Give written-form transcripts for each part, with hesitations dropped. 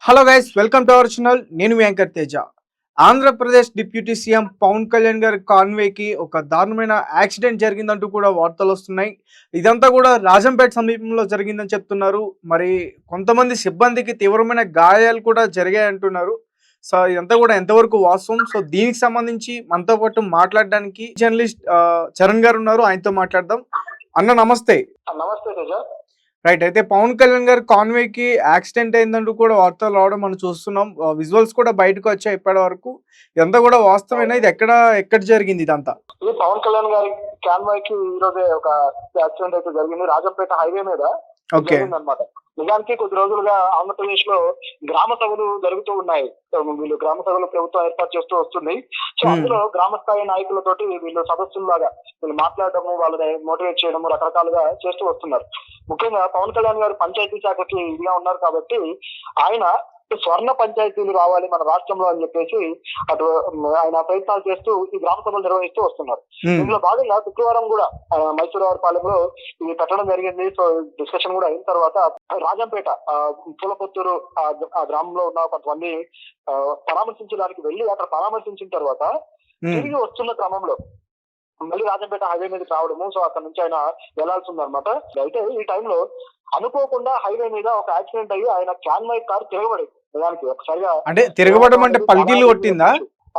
Hello guys, welcome to our channel. నేను మీ anchor Teja. Andhra Pradesh deputy CM Pawan Kalyan గారి కాన్వేకి ఒక దారుణమైన యాక్సిడెంట్ జరిగిందంటూ కూడా వార్తలు వస్తున్నాయి. ఇదంతా కూడా రాజంపేట సమీపంలో జరిగిందని చెప్తున్నారు. మరి కొంతమంది సిబ్బందికి తీవ్రమైన గాయాలు కూడా జరిగాయి అంటున్నారు. సో ఇదంతా కూడా ఎంతవరకు వాస్తవం? సో దీనికి సంబంధించి మనతో పాటు మాట్లాడడానికి జర్నలిస్ట్ చరణ్ గారు ఉన్నారు. ఆయనతో మాట్లాడదాం. అన్న నమస్తే. నమస్తే తేజ. రైట్. అయితే పవన్ కళ్యాణ్ గారి కాన్వేకి యాక్సిడెంట్ అయిందంటూ కూడా వార్తలు రావడం మనం చూస్తున్నాం. విజువల్స్ కూడా బయటకు వచ్చాయి ఇప్పటి వరకు. ఇదంతా కూడా వాస్తవేనా? ఇది ఎక్కడ జరిగింది ఇదంతా? ఇది పవన్ కళ్యాణ్ గారి కాన్వాయ్ కి ఈ రోజే ఒక యాక్సిడెంట్ అయితే జరిగింది. రాజంపేట హైవే మీద జరిగిందన్నమాట. నిజానికి కొద్ది రోజులుగా ఆంధ్రప్రదేశ్ లో గ్రామ సభలు జరుగుతూ ఉన్నాయి. వీళ్ళు గ్రామ సభలు ప్రభుత్వం ఏర్పాటు చేస్తూ వస్తుంది. సో అందులో గ్రామ స్థాయి నాయకులతోటి వీళ్ళు సదస్సులాగా వీళ్ళు మాట్లాడటము, వాళ్ళని మోటివేట్ చేయడము రకరకాలుగా చేస్తూ వస్తున్నారు. ముఖ్యంగా పవన్ కళ్యాణ్ గారు పంచాయతీ శాఖకి ఇదిగా ఉన్నారు కాబట్టి ఆయన స్వర్ణ పంచాయతీలు రావాలి మన రాష్ట్రంలో అని చెప్పేసి అటు ఆయన ప్రయత్నాలు చేస్తూ ఈ గ్రామ సభలు నిర్వహిస్తూ వస్తున్నారు. ఇందులో భాగంగా శుక్రవారం కూడా మైసూరువారిపాలెంలో ఇది పెట్టడం జరిగింది. సో డిస్కషన్ కూడా అయిన తర్వాత రాజంపేట పూలకొత్తూరు ఆ గ్రామంలో ఉన్న కొంతమంది పరామర్శించడానికి వెళ్ళి అక్కడ పరామర్శించిన తర్వాత తిరిగి వస్తున్న క్రమంలో మళ్ళీ రాజంపేట హైవే మీద రావడము. సో అక్కడ నుంచి ఆయన వెళ్లాల్సి ఉందన్నమాట. అయితే ఈ టైంలో అనుకోకుండా హైవే మీద ఒక యాక్సిడెంట్ అయ్యి ఆయన క్యాన్వాయ్ కార్ తిరగబడింది. నిజానికి ఒకసారిగా అంటే తిరగబడడం అంటే పల్టీలు కొట్టిందా?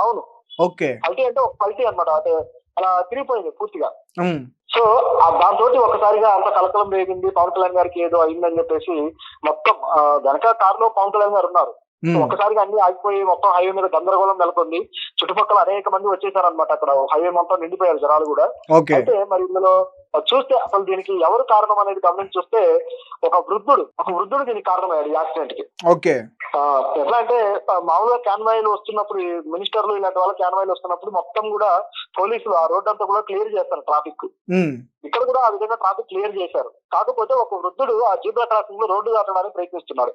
అవును, ఓకే. పల్టీ అంటే ఒక పల్టీ అనమాట. అంటే అలా తిరిగిపోయింది పూర్తిగా. సో దాంతో ఒకసారిగా అంత కలకలం రేగింది. పవన్ కళ్యాణ్ గారికి ఏదో అయిందని చెప్పేసి మొత్తం వెనక కార్ లో పవన్ కళ్యాణ్ గారు ఉన్నారు. ఒక్కసారిగా అన్ని ఆగిపోయి మొత్తం హైవే మీద గందరగోళం నెలకొంది. చుట్టుపక్కల అనేక మంది వచ్చేసారనమాట. అక్కడ హైవే మొత్తం నిండిపోయారు జనాలు కూడా. అయితే మరి ఇందులో చూస్తే అసలు దీనికి ఎవరు కారణం అనేది గమనించి చూస్తే ఒక వృద్ధుడు దీనికి కారణమయ్యాడు ఈ యాక్సిడెంట్ కి. ఓకే. ఎట్లా అంటే మామూలుగా క్యాన్వాయిలు వస్తున్నప్పుడు మినిస్టర్లు ఇలాంటి వాళ్ళ క్యాన్వాయిలు వస్తున్నప్పుడు మొత్తం కూడా పోలీసులు ఆ రోడ్ అంతా కూడా క్లియర్ చేస్తారు ట్రాఫిక్. ఇక్కడ కూడా ఆ విధంగా ట్రాఫిక్ క్లియర్ చేశారు. కాకపోతే ఒక వృద్ధుడు ఆ జీబ్రా క్రాసింగ్ లో రోడ్డు దాటడానికి ప్రయత్నిస్తున్నాడు.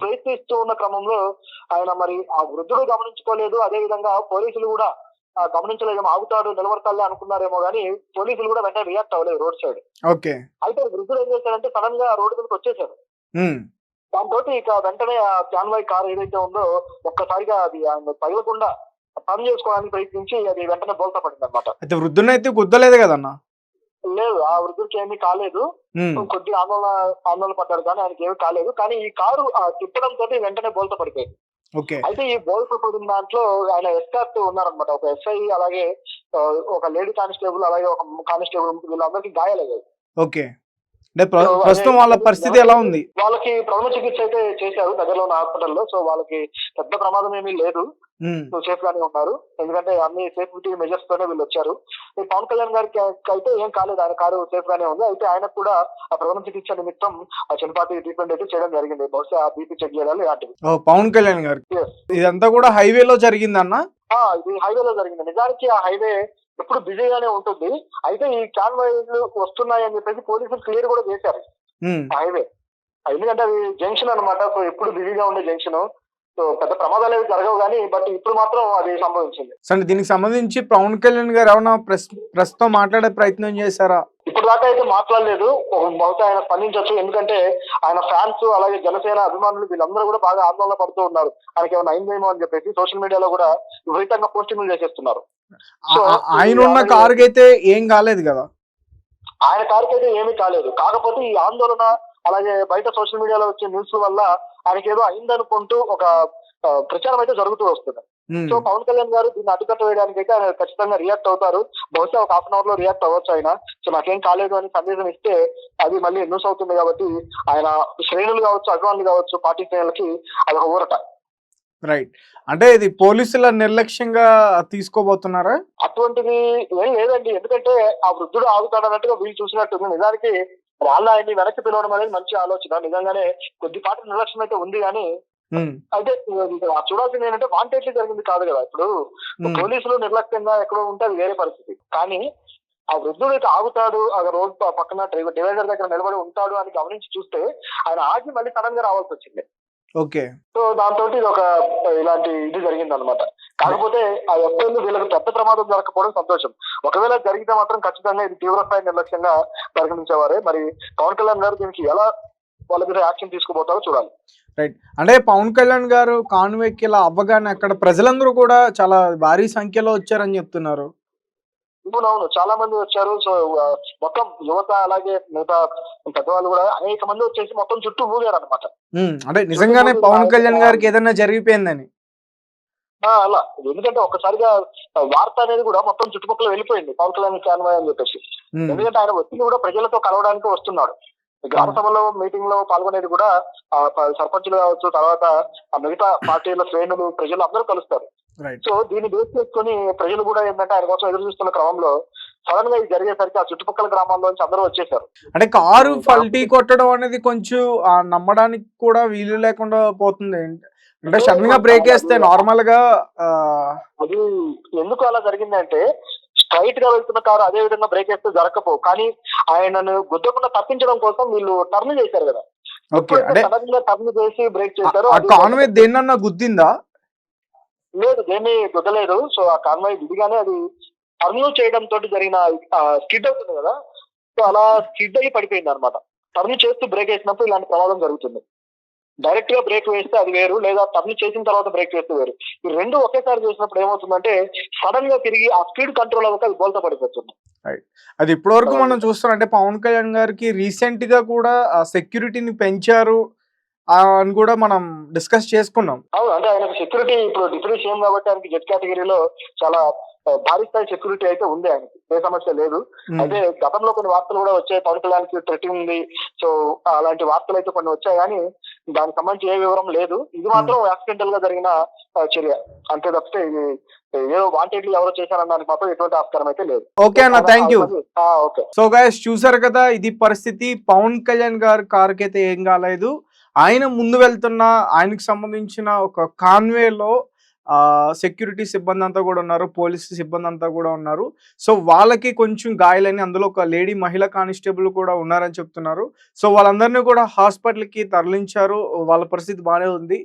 ప్రయత్నిస్తూ ఉన్న క్రమంలో ఆయన మరి ఆ వృద్ధుడు గమనించుకోలేదు. అదే విధంగా పోలీసులు కూడా గమనించలేదు. ఆగుతాడు నిలబడతాలే అనుకున్నారేమో గానీ పోలీసులు కూడా వెంటనే రియాక్ట్ అవ్వలేదు రోడ్ సైడ్. అయితే వృద్ధుడు ఏం చేశాడంటే సడన్ గా రోడ్డు మీదకి వచ్చేసాడు. దాంతో ఇక వెంటనే ఆ క్యాన్వాయ్ కార్ ఏదైతే ఉందో ఒక్కసారిగా అది ఆయన తగలకుండా పని చేసుకోవడానికి ప్రయత్నించి అది వెంటనే బోల్తా పడింది అనమాట. అయితే వృద్ధుని అయితే గుద్దలేదు కదన్నా? లేదు, ఆ వృద్ధుడికి ఏమీ కాలేదు. కొద్దిగా ఆందోళన పడ్డాడు కానీ ఆయనకి ఏమీ కాలేదు. కానీ ఈ కారు తిప్పడంతో వెంటనే బోల్తా పడిపోయింది. అయితే ఈ బోల్తా పడిన దాంట్లో ఆయన ఎస్కార్ట్ ఉన్నారనమాట. ఒక ఎస్ఐ, అలాగే ఒక లేడీ కానిస్టేబుల్, అలాగే ఒక కానిస్టేబుల్, వీళ్ళందరికీ గాయాలయ్యాయి. ఓకే. ప్రస్తుతం వాళ్ళ పరిస్థితి ఎలా ఉంది? వాళ్ళకి ప్రథమ చికిత్స అయితే చేశారు దగ్గరలో ఉన్న హాస్పిటల్లో. సో వాళ్ళకి పెద్ద ప్రమాదం ఏమీ లేదు, సేఫ్ గానే ఉన్నారు. ఎందుకంటే అన్ని సేఫ్టీ మెజర్స్ తోనే వీళ్ళు వచ్చారు. పవన్ కళ్యాణ్ గారికి అయితే ఏం కాలేదు, ఆయన కారు సేఫ్ గానే ఉంది. అయితే ఆయనకు కూడా ఆ ప్రథమ చికిత్స నిమిత్తం ఆ చిన్నపాటి ట్రీట్మెంట్ అయితే చేయడం జరిగింది. బహుశా బీపీ చెక్ చేయడాలు ఇలాంటివి. పవన్ కళ్యాణ్ గారు ఇదంతా కూడా హైవేలో జరిగిందన్న? ఇది హైవేలో జరిగింది. నిజానికి ఆ హైవే ఎప్పుడు బిజీగానే ఉంటుంది. అయితే ఈ కాన్వాయ్లు వస్తున్నాయి అని చెప్పేసి పోలీసులు క్లియర్ కూడా చేశారు హైవే. ఎందుకంటే అది జంక్షన్ అనమాట. సో ఎప్పుడు బిజీగా ఉండే జంక్షన్. సో పెద్ద ప్రమాదాలు ఏవి జరగవు కానీ బట్ ఇప్పుడు మాత్రం అది సంభవించింది. సరే, దీనికి సంబంధించి పవన్ కళ్యాణ్ గారు ఏమైనా ప్రస్తుతం మాట్లాడే ప్రయత్నం చేశారా? ఇప్పుడు దాకా అయితే మాట్లాడలేదు. బహుశా ఆయన స్పందించవచ్చు. ఎందుకంటే ఆయన ఫ్యాన్స్, అలాగే జనసేన అభిమానులు వీళ్ళందరూ కూడా బాగా ఆందోళన పడుతూ ఉన్నారు. ఆయనకి ఏమైనా అయిందేమో అని చెప్పేసి సోషల్ మీడియాలో కూడా విపరీతంగా పోస్టింగ్లు చేసేస్తున్నారు. ఆయన ఉన్న కారుకి అయితే ఏం కాలేదు కదా? ఆయన కారుకి అయితే ఏమీ కాలేదు. కాకపోతే ఈ ఆందోళన, అలాగే బయట సోషల్ మీడియాలో వచ్చే న్యూస్ వల్ల ఆయనకి ఏదో అయిందనుకుంటూ ఒక ప్రచారం అయితే జరుగుతూ వస్తుంది. సో పవన్ కళ్యాణ్ గారు దీన్ని అడ్డుకట్ట వేయడానికి అయితే ఆయన ఖచ్చితంగా రియాక్ట్ అవుతారు. బహుశా ఒక హాఫ్ అన్ అవర్ లో రియాక్ట్ అవ్వచ్చు ఆయన. సో నాకేం కాలేదు అని సందేశం ఇస్తే అది మళ్ళీ న్యూస్ అవుతుంది. కాబట్టి ఆయన శ్రేణులు కావచ్చు, అభిమానులు కావచ్చు, పార్టీ శ్రేణులకి అది ఒక ఊరట. రైట్. అంటే ఇది పోలీసుల నిర్లక్ష్యంగా తీసుకోబోతున్నారా? అటువంటిది ఏం లేదండి. ఎందుకంటే ఆ వృద్ధుడు ఆగుతాడన్నట్టుగా వీళ్ళు చూసినట్టుంది. నిజానికి వాళ్ళ ఆయన్ని వెనక్కి పిలవడం అనేది మంచి ఆలోచన. నిజంగానే కొద్దిపాటి నిర్లక్ష్యం అయితే ఉంది కానీ అయితే చూడాల్సింది ఏంటంటే వాంటెడ్లీ జరిగింది కాదు కదా. ఇప్పుడు పోలీసులు నిర్లక్ష్యంగా ఎక్కడో ఉంటే అది వేరే పరిస్థితి. కానీ ఆ వృద్ధుడు అయితే ఆగుతాడు, ఆ రోడ్ పక్కన డివైడర్ దగ్గర నిలబడి ఉంటాడు అని గమనించి చూస్తే ఆయన ఆగి మళ్ళీ సడన్ గా రావాల్సి వచ్చింది. ఓకే. సో దాంతో ఇది ఒక ఇలాంటి ఇది జరిగింది అనమాట. కాకపోతే ఆ ఎఫ్ఐలు వీళ్ళకి పెద్ద ప్రమాదం జరగకపోవడం సంతోషం. ఒకవేళ జరిగితే మాత్రం ఖచ్చితంగా ఇది తీవ్రస్థాయి నిర్లక్ష్యంగా పరిగణించేవారే. మరి పవన్ కళ్యాణ్ గారు దీనికి ఎలా వాళ్ళ మీద యాక్షన్ తీసుకుపోతారో చూడాలి. రైట్. అంటే పవన్ కళ్యాణ్ గారు కాన్వేకి ఇలా అవ్వగానే అక్కడ ప్రజలందరూ కూడా చాలా భారీ సంఖ్యలో వచ్చారని చెప్తున్నారు. అవునవును, చాలా మంది వచ్చారు. సో మొత్తం యువత అలాగే మిగతా పెద్దవాళ్ళు కూడా అనేక మంది వచ్చేసి మొత్తం చుట్టూ ఊగారు అనమాట. అంటే నిజంగానే పవన్ కళ్యాణ్ గారికి ఏదైనా జరిగిపోయిందని. అలా ఎందుకంటే ఒక్కసారిగా వార్త అనేది కూడా మొత్తం చుట్టుపక్కల వెళ్ళిపోయింది పవన్ కళ్యాణ్ కాన్వాయ్ అని చెప్పేసి. ఎందుకంటే ఆయన వచ్చింది కూడా ప్రజలతో కలవడానికి వస్తున్నాడు. గ్రామ సభలో మీటింగ్ లో పాల్గొనేది కూడా సర్పంచులు కావచ్చు, తర్వాత ఆ మిగతా పార్టీల శ్రేణులు ప్రజలు అందరూ కలుస్తారు. సో దీన్ని బేస్ చేసుకుని ప్రజలు కూడా ఏంటంటే ఆయన కోసం ఎదురు చూస్తున్న క్రమంలో సడన్ గా ఇది జరిగేసరికి ఆ చుట్టుపక్కల గ్రామాల్లోంచి అందరూ వచ్చేసారు. అంటే కారు పల్టీ కొట్టడం అనేది కొంచెం నమ్మడానికి కూడా వీలు లేకుండా పోతుంది. అంటే సడన్ గా బ్రేక్ వేస్తే నార్మల్ గా అది ఎందుకు అలా జరిగిందంటే స్ట్రైట్ గా వెళ్తున్న కారు అదే విధంగా బ్రేక్ వేస్తే జరగకపోవు, కానీ ఆయనను గుద్దకుండా తప్పించడం కోసం వీళ్ళు టర్న్ చేశారు కదా. సడన్ గా టర్న్ చేసి బ్రేక్ చేశారు. కాన్వే దేన్నన్నా గుద్దిందా? లేదు, దేన్ని గుద్దలేదు. సో ఆ కాన్వాయ్ విడిగానే అది టర్న్ చేయడం తోటి జరిగిన స్కిడ్ అవుతుంది కదా, సో అలా స్కిడ్ అయ్యి పడిపోయింది అనమాట. టర్న్ చేస్తూ బ్రేక్ వేసినప్పుడు ఇలాంటి ప్రమాదం జరుగుతుంది. డైరెక్ట్ గా బ్రేక్ వేస్తే అది వేరు, లేదా టర్న్ చేసిన తర్వాత బ్రేక్ వేస్తే వేరు. ఈ రెండు ఒకేసారి చేసినప్పుడు ఏమవుతుందంటే సడన్ గా తిరిగి ఆ స్పీడ్ కంట్రోల్ అవ్వక అది బోల్తా పడిపోతుంది. అది ఇప్పటి వరకు మనం చూస్తున్నాం. అంటే పవన్ కళ్యాణ్ గారికి రీసెంట్ గా కూడా సెక్యూరిటీని పెంచారు అని కూడా మనం డిస్కస్ చేసుకున్నాం. అవును, అంటే ఆయనకు సెక్యూరిటీ ఇప్పుడు డిప్యూటీ సీఎం కాబట్టి ఆయనకి జెడ్ కేటగిరీలో చాలా భారీ స్థాయి సెక్యూరిటీ అయితే ఉంది, ఆయనకి ఏ సమస్య లేదు. అయితే గతంలో కొన్ని వార్తలు కూడా వచ్చాయి, పవన్ కళ్యాణ్ కి థ్రెట్ ఉంది, సో అలాంటి వార్తలు అయితే కొన్ని వచ్చాయి, కానీ దానికి సంబంధించి ఏ వివరం లేదు. ఇది మాత్రం యాక్సిడెంటల్ గా జరిగిన చర్య అంతే తప్పితే ఇది ఏదో వాంటెడ్లీ ఎవరో చేశారనడానికి మాత్రం ఎటువంటి ఆస్కారం అయితే లేదు. ఓకే అన్న, thank you. Okay. So guys చూసారు కదా, ఇది పరిస్థితి. పవన్ కళ్యాణ్ గారు కారుకి అయితే ఏం కాలేదు. ఆయన ముందు వెళ్తున్న ఆయనకు సంబంధించిన ఒక కాన్వేలో సెక్యూరిటీ సిబ్బంది అంతా కూడా ఉన్నారు, పోలీసు సిబ్బంది అంతా కూడా ఉన్నారు. సో వాళ్ళకి కొంచెం గాయాలని, అందులో ఒక లేడీ మహిళా కానిస్టేబుల్ కూడా ఉన్నారని చెప్తున్నారు. సో వాళ్ళందరినీ కూడా హాస్పిటల్కి తరలించారు, వాళ్ళ పరిస్థితి బాగానే ఉంది.